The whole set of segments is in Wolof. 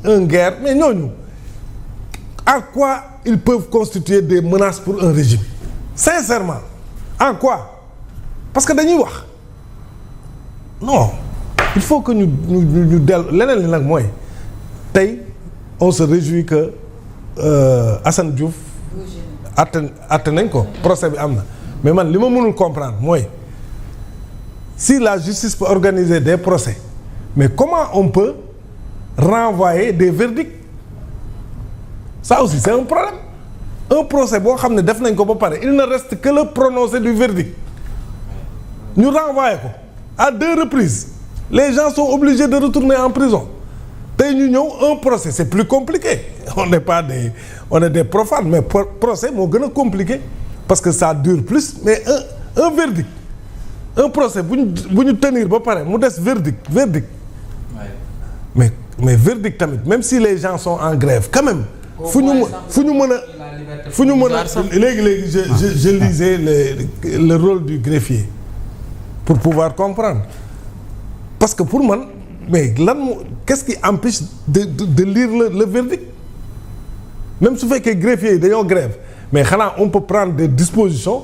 un guerre mais ñooñu en quoi ils peuvent constituer des menaces pour un régime sincèrement en quoi parce que dañuy wax non il faut que ñu dellu leneen li nag mooy tey on se réjouit que Assane Diouf atte nañ ko procès bi am na mais man li ma mënul comprendre mooy si la justice peut organiser des procès mais comment on peut renvoyer des verdicts ça aussi c'est un problème un procès boo xam ne def nañ ko ba pare il ne reste que le prononcé du verdict ñu renvoyer ko à 2 reprises les gens sont obligés de retourner en prison tey ñu ñëw un procès c'est plus compliqué on est des profanes mais procès moo gën a compliqué parce que ça dure plus mais un verdict un procès bu ñu tenir ba pare mu des verdict mais verdict tamit même si les gens sont en grève quand même fu ñu mën a léegi je lisais le rôle du greffier pour pouvoir comprendre parce que pour man mais qu'est-ce qui empêche de lire le verdict même su fekkee greffier yi dañoo grève mais xanaa on peut prendre des dispositions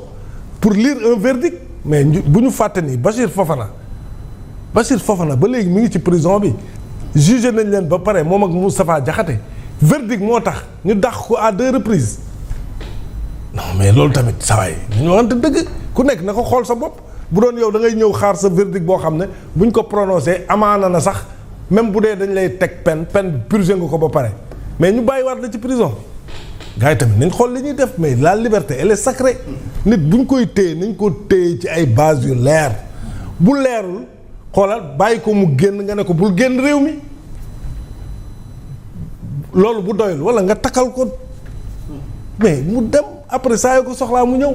pour lire un verdict mais bu ñu fàtte ni Bachir Fofana ba léegi mi ngi ci prison bi jugé nañ leen ba pare moom ak Moustapha Diakhaté verdict moo tax ñu dàq ko à 2 reprises non mais loolu tamit sawaay ñu waxante dëgg ku nekk na ko xool sa bopp bu doon yow da ngay ñëw xaar sa verdict boo xam ne buñ ko prononcé amaana na sax même bu dee dañ lay teg peine purgé nga ko ba pare mais ñu bàyyiwaat la ci prison gars yi tamit nañ xool li ñuy def mais la liberté elle est sacrée nit buñ koy téye nañ ko téye ci ay base yu leer bu leerul xoolal bàyyi ko mu génn nga ne ko bul génn réew mi loolu bu doyul wala nga takkal ko mais mu dem après saa yoo ko soxlaa mu ñëw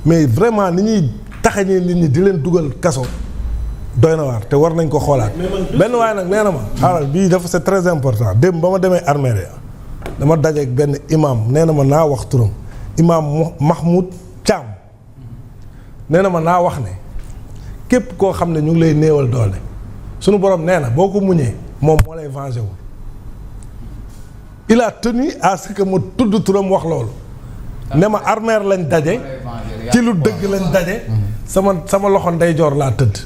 mais vraiment ni ñuy taxañee nit ñi di leen dugal kaso doy na waar te war nañ ko xoolaat benn waaye nag nee na ma xaaral bii dafa c'est très important démb ba ma demee armée dama dajeek benn imam nee na ma naa wax turam imam Mahmoud Thiam nee na ma naa wax ne képp koo xam ne ñu ngi lay néewal doole sunu borom nee na boo ko muñee moom moo lay venger wu il a tenu à ce que ma tudd turam wax loolu ne ma armeer lañ daje ci lu dëgg lañ daje sama loxo ndeyjoor laa tëdd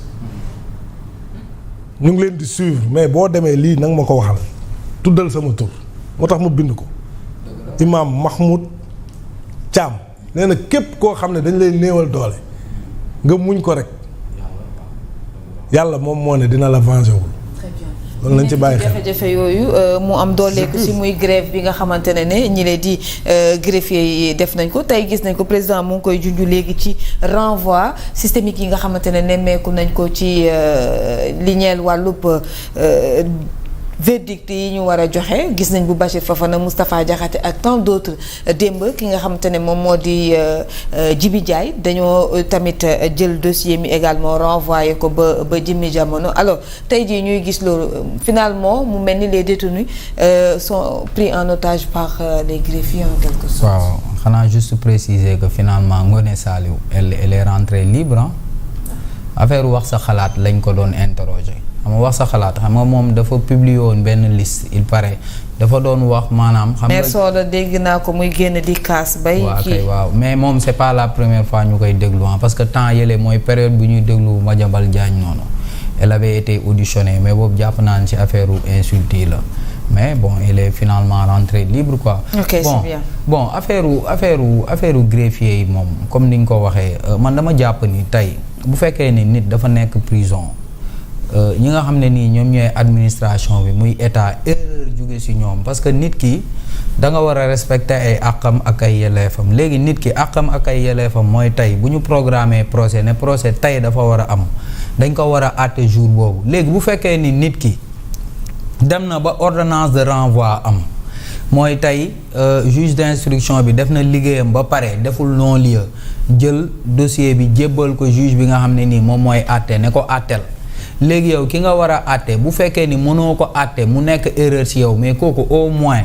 ñu ngi leen di suivre mais boo demee lii nag ma ko waxal tuddal sama tur moo tax ma bind ko imam Mahmoud Thiam nee na képp koo xam ne dañ lay néewal doole nga muñ ko rek yàlla moom moo ne dina la venger wul loolu nañ ci bàyyi xel jafe-jafe yooyu mu am dooleeku si muy grève bi nga xamante ne ñi leen di greffier yi def nañ ko tey gis nañ ko président mu ngi koy junj léegi ci renvoi systémique yi nga xamante ne nemmeeku nañ ko ci li ñeel wàllub verdict yi ñu war a joxe gis nañ bu Bachir Fofana Moustapha Diakhaté ak tant d'autres démb ki nga xamante ne moom moo di Djibi Ndiaye dañoo tamit jël dossier mi également renvoyé ko ba jëmmi jamono alors tey jii ñuy gis loolu finalement mu mel ni les détenus sont pris en otage par les greffiers en quelque sorte. waaw xanaa juste préciser que finalement Ngoné Saliou elle est rentrée libre affaire wax sa xalaat lañ ko doon interroger. xam nga wax sa xalaat xam nga moom dafa publier woon benn liste il paraît dafa doon wax maanaam. xam nga mais soo dégg naa ko muy génn di kaas bay. waaw mais moom c'est pas la première fois ñu koy déglu parce que temps yële mooy période bu ñuy déglu Madiambal Diagne noonu elle avait été auditionnée mais boobu jàpp naa ne ci affaire insulte yi la mais bon elle est finalement rentrée libre quoi. ok bon, c'est bien bon affaire greffier yi moom comme ni nga ko waxee man dama jàpp ni tey bu fekkee ni nit dafa nekk prison. ñi nga xam ne nii ñoom ñooy administration bi muy état erreur jóge ci ñoom parce que nit ki da nga war a respecter ay àqam ak ay yelleefam léegi nit ki àqam ak ay yelleefam mooy tey bu ñu programmer procès ne procès tey dafa war a am dañ ko war a àtte jour boobu léegi bu fekkee ni nit ki dem na ba ordonnance de renvoi am mooy tey juge d'instruction bi def na liggéeyam ba pare deful non-lieu jël dossier bi jébbal ko juge bi nga xam ne nii moom mooy àtte ne ko àttel léegi yow ki nga war a àtte bu fekkee ni mënoo ko àtte mu nekk erreur ci yow mais kooku au moins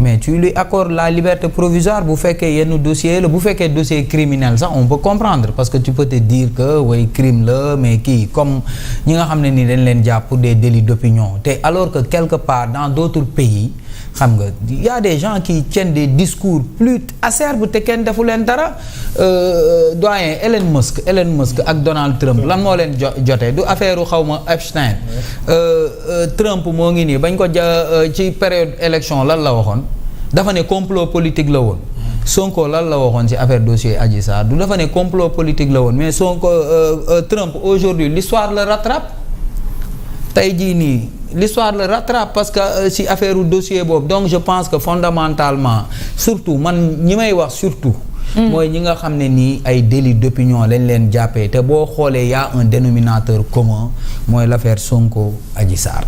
mais tu lui accordes la liberté provisoire bu fekkee yenn dossier la bu fekkee dossier criminel sax on peut comprendre parce que tu peux te dire que way crime la mais kii comme ñi nga xam ne ni dañ leen jàpp pour des délits d'opinion te alors que quelque part dans d'autres pays xam nga y a des gens qui tiennent des discours plus acerbes te kenn defu leen dara doyen Elon Musk ak Donald Trump lan moo leen jotee du affaire xaw ma Epstein Trump moo ngi nii bañ ko ci période élection lan la waxoon dafa ne complot politique la woon Sonko lan la waxoon ci affaire dossier Adji Sarr du dafa ne complot politique la woon mais Sonko Trump aujourd'hui l'histoire le rattrape tey jii nii l'histoire le rattrape parce que ci affaire dossier boobu donc je pense que fondamentalement surtout man ñi may wax surtout mooy ñi nga xam ne nii ay délit d'opinion lañ leen jàppee te boo xoolee y a un dénominateur commun mooy l'affaire Sonko Adji Sarr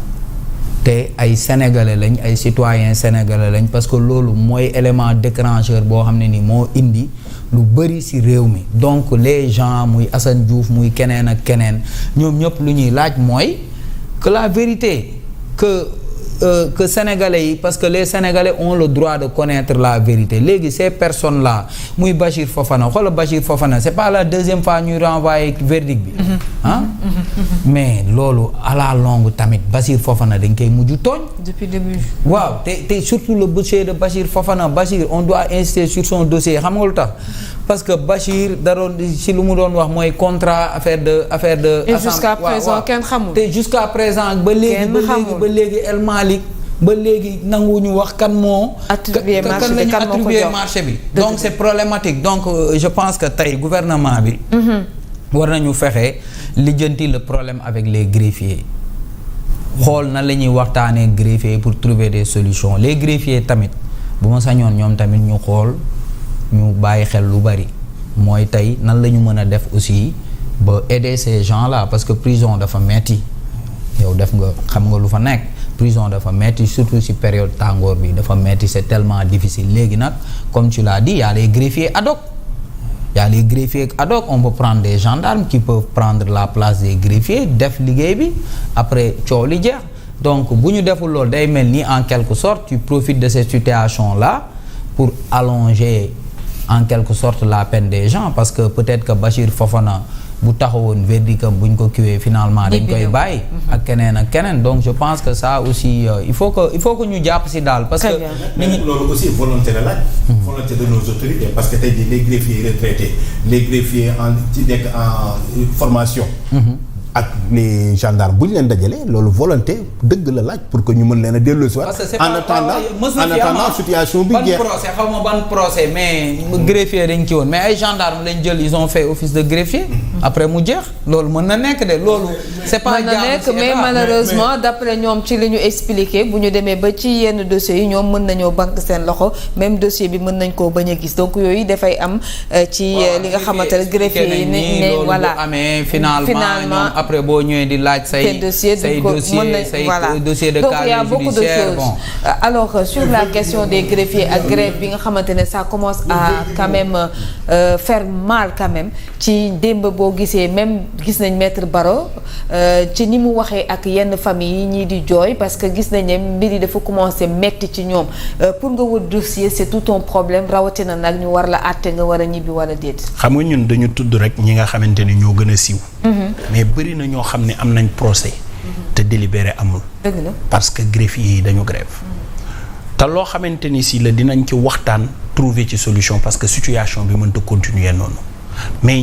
te ay sénégalais lañ ay citoyens sénégalais lañ parce que loolu mooy élément déclencheur boo xam ne nii moo indi lu bëri ci réew mi donc les gens muy Assane Diouf muy keneen ak keneen ñoom ñëpp lu ñuy laaj mooy que la vérité que sénégalais yi parce que les sénégalais ont le droit de connaître la vérité léegi ces personnes là muy Bachir Fofana xoolal Bachir Fofana c'est pas la deuxième fois ñuy renvoyer verdict bi ah mais loolu à la longue tamit Bachir Fofana dañ koy mujj tooñ depuis le début waaw te surtout le dossier de Bachir Fofana Bachir on doit insister sur son dossier xam nga lu tax parce que Bachir da doon ci lu mu doon wax mooy contrat affaire de et jusqu'à présent kenn xamul te jusqu'à présent ba léegi El Malick ba léegi nanguwuñu wax kan moo attribué marché bi donc c'est problématique donc je pense que tey gouvernement bi war nañu fexe lijjanti le problème avec les greffiers xool na la ñuy waxtaanee greffiers pour trouver des solutions les greffiers tamit bu ma sañoon ñoom tamit ñu xool ñu bàyyi xel lu bari mooy tey nan la ñu mën a def aussi ba aider ces gens là parce que prison dafa metti yow def nga xam nga lu fa nekk prison dafa metti surtout ci période tàngoor bi dafa metti c'est tellement difficile léegi nag comme tu l'as dit y a les greffiers ad hoc on peut prendre des gendarmes qui peuvent prendre la place des greffiers def liggéey bi après coow li jeex donc bu ñu deful loolu day mel ni en quelque sorte tu profites de cette situation là pour allonger en quelque sorte la peine des gens parce que peut-être que Bachir Fofana bu taxawoon verdict am bu ñu ko kiwee finalement dañ koy bàyyi ak keneen donc je pense que ça aussi il faut que ñu jàpp ci daal parce que mais loolu aussi volonté la laaj volonté de nos autorités parce que tey jii les greffiers retraités les greffiers ci nekk en formation ak les gendarmes bu ñu leen dajalee loolu volonté dëgg la laaj pour que ñu mën leen a delloosiwaat en attendant situation bi jeex xaw ma ban procès mais greffier dañ ci woon mais ay gendarmes lañ jël ils ont fait office de greffier après mu jeex loolu mën na nekk de loolu c'est pas mën na nekk mais malheureusement d'après ñoom ci li ñu expliqué bu ñu demee ba ci yenn dossiers yi ñoom mën nañoo banque seen loxo même dossier bi mën nañ koo bañ a gis donc yooyu dafay am ci li nga xamante ne greffier yi ne voilà amee finalement après boo ñëwee di laaj say dossier de donc il y a beaucoup de judiciaire choses alors sur la question des greffiers ak grève bi nga xamante ne ça commence à quand même faire mal quand même ci démb boo gisee même gis nañ maître Baro ci ni mu waxee ak yenn famille yi ñii di jooy parce que gis nañ ne mbir yi dafa commencer metti ci ñoom pour nga wër dossier c'est tout un problème rawatina nag ñu war la àtte nga war a ñibbi wala déet. xam nga ñun dañu tudd rek ñi nga xamante ni ñoo gën a siiw. mais bëri na ñoo xam ne am nañ procès. te délibéré amul. dëgg la parce que greffier yi dañu grève. te loo xamante ni si la dinañ ci waxtaan trouver ci solution parce que situation bi mënta continuer noonu mais ñi